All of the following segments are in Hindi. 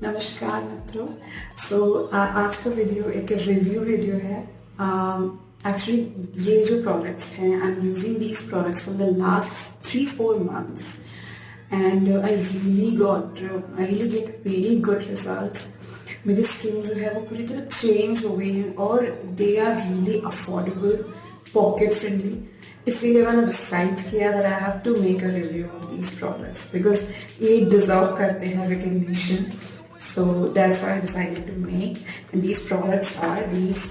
नमस्कार मित्रों। आज का वीडियो एक रिव्यू वीडियो है। एक्चुअली ये जो प्रोडक्ट्स हैं, I am using these products for the last 3-4 months and I really get very good results. मेरी स्किन जो है वो पूरी तरह चेंज हो गई है और they are really affordable, pocket friendly. इसलिए मैंने डिसाइड किया that I have to make a review of these products because ये डिजर्व करते हैं recognition. So that's why I decided to make, and these products are these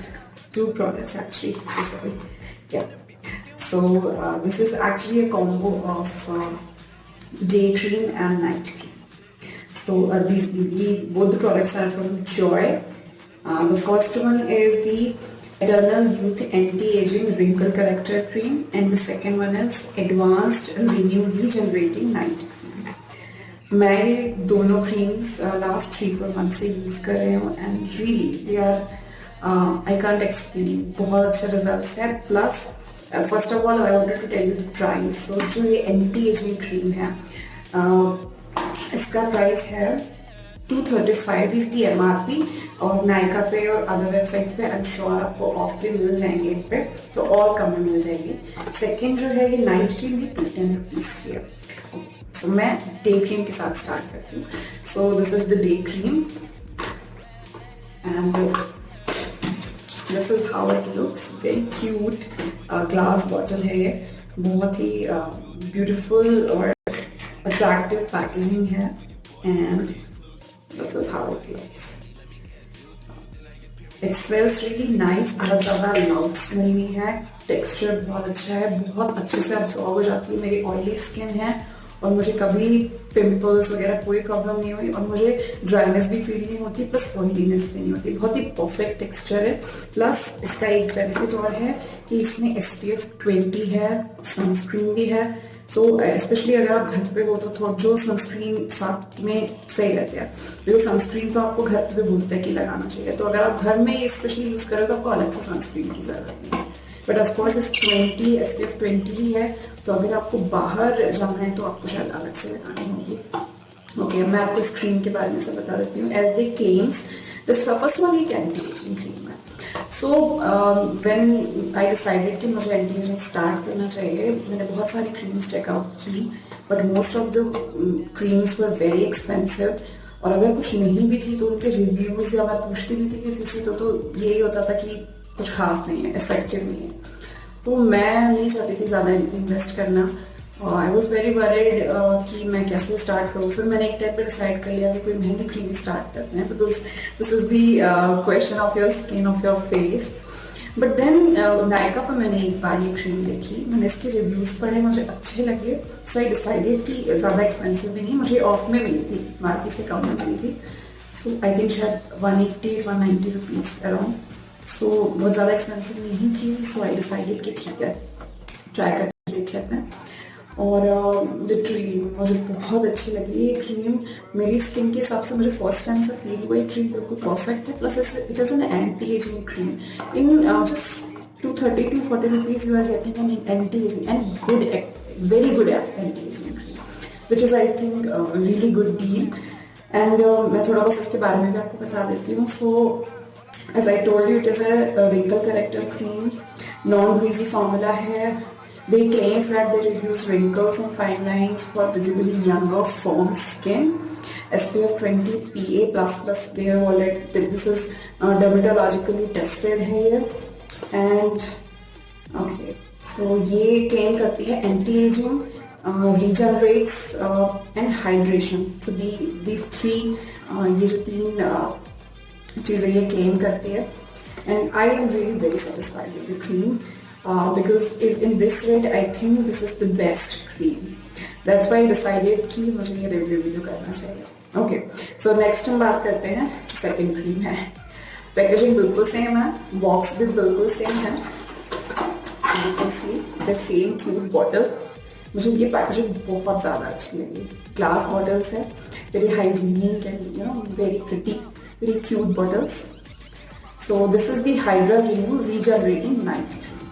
two products actually. Sorry, yeah. So this is actually a combo of day cream and night cream. So both the products are from Joy. The first one is the Eternal Youth Anti-Aging Wrinkle Corrector Cream, and the second one is Advanced Renew Regenerating Night Cream. मैं ये दोनों क्रीम्स लास्ट 3-4 मंथ से यूज़ कर रही हूँ and really they are I can't explain, बहुत अच्छे रिजल्ट्स हैं. Plus first of all I wanted to tell you the price. तो जो ये एंटी एजिंग क्रीम है इसका प्राइस है 235 इज दी MRP. और नायका पे और अदर वेबसाइट्स पे आई एम श्योर आपको ऑफ पे मिल जाएंगे इन पे, तो और कम में मिल जाएगी. सेकेंड जो है ये नाइट क्रीम, ये 210 रुपीज़ की है. तो मैं डे क्रीम के साथ स्टार्ट करती हूँ. So this is the day cream and this is how it looks. Very cute glass bottle है ये, बहुत ही ब्यूटीफुल और अट्रैक्टिव पैकेजिंग है and this is how it looks. It smells really nice. बहुत ज़्यादा लाउड स्मेल नहीं है, टेक्सचर बहुत अच्छा है, बहुत अच्छे से अब्सॉर्ब हो जाती है. मेरी ऑयली स्किन है और मुझे कभी पिंपल्स वगैरह कोई प्रॉब्लम नहीं हुई और मुझे ड्राइनेस भी फील नहीं होती, प्लस ऑयलीनेस भी नहीं होती. बहुत ही परफेक्ट टेक्सचर है. प्लस इसका एक बेनिफिट और है कि इसमें SPF 20 है, सनस्क्रीन भी है. सो स्पेशली अगर आप घर पे हो तो थोड़ा जो सनस्क्रीन साथ में सही रहते हैं, बिकॉज सनस्क्रीन तो आपको घर पे बोलते हैं कि लगाना चाहिए. तो अगर आप घर में ये स्पेशली यूज करें तो आपको अलग से सनस्क्रीन की जरूरत नहीं है. बट ऑफकोर्स इस SPF 20 ही है, तो अगर आपको बाहर जाना है तो आपको शायद अलग से लगानी होगी. ओके, मैं आपको इस क्रीम के बारे में सब बता देती हूँ. As they claims the first one एक एंटी एजिंग क्रीम है. सो व्हेन आई डिसाइडेड कि मुझे एंटी एजिंग स्टार्ट करना चाहिए, मैंने बहुत सारी क्रीम्स चेकआउट की but most of the creams were very expensive. और अगर कुछ नहीं भी थी तो उनके रिव्यूज या मैं पूछती भी थी किसी तो यही होता था कि कुछ खास नहीं है, इफेक्टिव नहीं है. तो मैं नहीं चाहती थी ज़्यादा इन्वेस्ट करना. आई वॉज वेरी वरीड कि मैं कैसे स्टार्ट करूँ. फिर मैंने एक टाइम पे डिसाइड कर लिया कि कोई महंगी क्रीम स्टार्ट करते हैं, because this is the question of your skin, of your face. But then Nykaa पर मैंने एक बार ये क्रीम देखी, मैंने इसके रिव्यूज पढ़े, मुझे अच्छे लगे. सो आई डिसाइडेड कि ज़्यादा एक्सपेंसिव भी नहीं, मुझे ऑफ में मिली थी, मार्केट से कम में मिली थी. सो आई थिंक शायद 180-190 रुपीज़ अराउंड. सो बहुत ज़्यादा एक्सपेंसिव नहीं थी. सो आई डिसाइडेड कि ठीक है, ट्राई करके देख लेते हैं. और लिटरली मुझे बहुत अच्छी लगी ये क्रीम. मेरी स्किन के हिसाब से मुझे फर्स्ट टाइम से फील हुआ, ये क्रीम बिल्कुल परफेक्ट है. Plus it is an anti ageing cream. In just 230-240 rupees you are getting an anti ageing and good, very good anti ageing cream, which is I think really good deal. And मैं थोड़ा बस इसके बारे में भी आपको बता देती हूँ. सो as I told you, it is a wrinkle corrector cream, non-greasy formula है. They claim that they reduce wrinkles and fine lines for visibly younger, firm skin. SPF 20 PA++. They have already, this is dermatologically tested है ये. And okay, so ये claim करती है anti-aging, regenerates and hydration. So these three ये जो तीन चीज़ें ये क्लेम करती है. And I am really very satisfied with the cream because is in this rate I think this is the best cream. That's why I decided कि मुझे ये रिव्यू करना चाहिए. ओके, सो नेक्स्ट हम बात करते हैं सेकेंड क्रीम है. पैकेजिंग बिल्कुल सेम है, बॉक्स भी बिल्कुल सेम है. You can see the same cute bottle. मुझे ये पैकेजिंग बहुत ज़्यादा अच्छी लगी. ग्लास बॉटल्स है, very hygienic and you know very pretty, very cute bottles. So this is the Hydra Renew Regenerating Night Cream.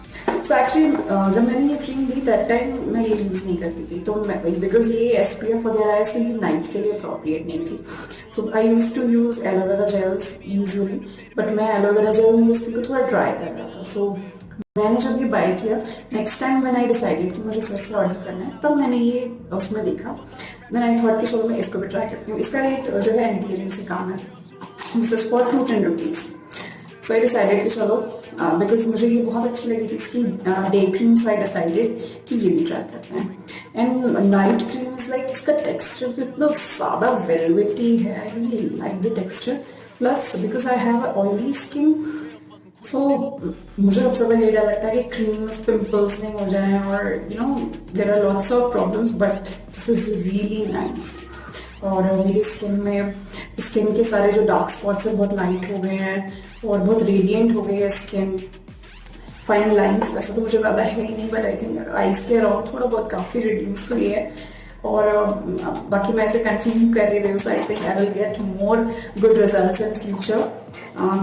So actually जब मैंने ये क्रीम ली that time मैं ये यूज नहीं करती थी, तो मैं बिकॉज ये SPF वगैरह है, so ये नाइट के लिए अप्रोप्रिएट नहीं थी. So I used to use aloe vera gels usually, but मैं एलोवेरा जेल यूज करके थोड़ा ड्राई कर रहा था। सो मैंने जब ये बाय किया, next time when I decided कि मुझे फिर से ऑर्डर करना है, तब मैंने ये उसमें देखा। देन आई थॉट कि चलो मैं इसको भी ट्राई करती हूँ। इसका रेट जो है एंटी एजिंग से कम है, this is for 210 rupees. So I decided कि चलो बिकॉज मुझे ये बहुत अच्छी लगी थी इसकी day cream, so I decided कि ये भी ट्राई करते हैं। And night cream is like, इसका टेक्सचर भी इतना ज्यादा वेलवेटी है, I really like the texture. Plus because I have oily skin, so मुझे सबसे पहले ये डर लगता है कि क्रीम्स पिंपल्स नहीं हो जाए, और you know there are lots of problems, but this is really nice. और मेरी स्किन के सारे जो डार्क स्पॉट्स हैं बहुत लाइट हो गए हैं और बहुत रेडिएंट हो गई है स्किन। फाइन लाइंस वैसे तो मुझे ज़्यादा है ही नहीं, बट आई थिंक आईज के अराउंड थोड़ा बहुत काफ़ी रिड्यूस हुई है। और बाकी मैं इसे कंटिन्यू कर ही रही हूँ, so I think I will get more good results in future.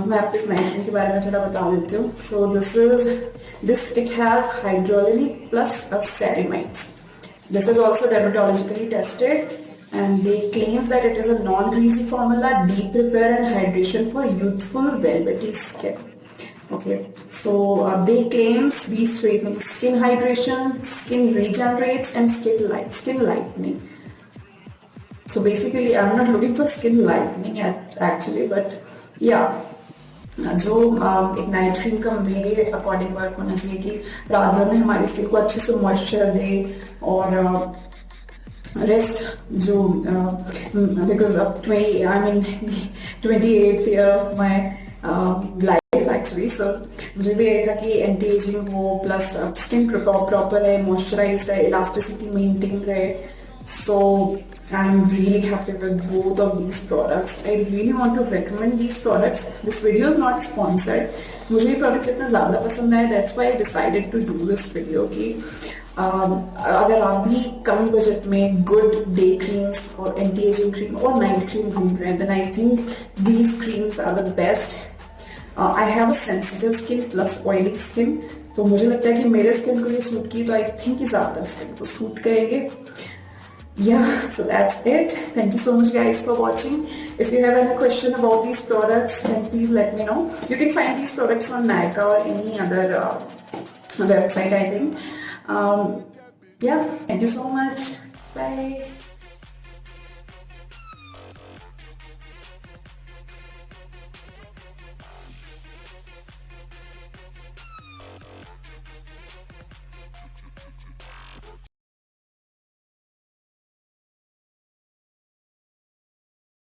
मैं आपको इस नाइट क्रीम के बारे में थोड़ा बता देती हूँ। So this it has hyaluronic plus ceramides. This is also dermatologically tested, and they claims that it is a non-greasy formula, deep repair and hydration for youthful velvety skin. Okay, so they claims these three things: skin hydration, skin regenerates, and skin lightening. So basically, I'm not looking for skin lightening actually, but yeah. जो एक नाइट क्रीम का मेरे अकॉर्डिंग वर्क होना चाहिए कि रात भर में हमारी स्किन को अच्छे से मॉइस्चर दे, और रेस्ट जो बिकॉज अब 28th year of my life actually, so मुझे भी यही था कि एंटी एजिंग हो, प्लस स्किन प्रॉपर है, मॉइस्चराइज्ड है, इलास्टिसिटी मेंटेन रहे। So I'm really happy with both of these products. I really want to recommend these products. This video is not sponsored. मुझे ये products इतना ज़्यादा पसंद आए, that's why I decided to do this video कि अगर आप भी कम बजट में good day creams और anti-aging cream और night cream ढूंढ रहे हैं, then I think these creams are the best. I have a sensitive skin plus oily skin, तो मुझे लगता है कि मेरे स्किन को ये सूट की, तो I think कि ज़्यादातर स्किन को सूट करेंगे। Yeah, so that's it. Thank you so much guys for watching. If you have any question about these products, then please let me know. You can find these products on Nykaa or any other website, I think. Yeah, thank you so much. Bye.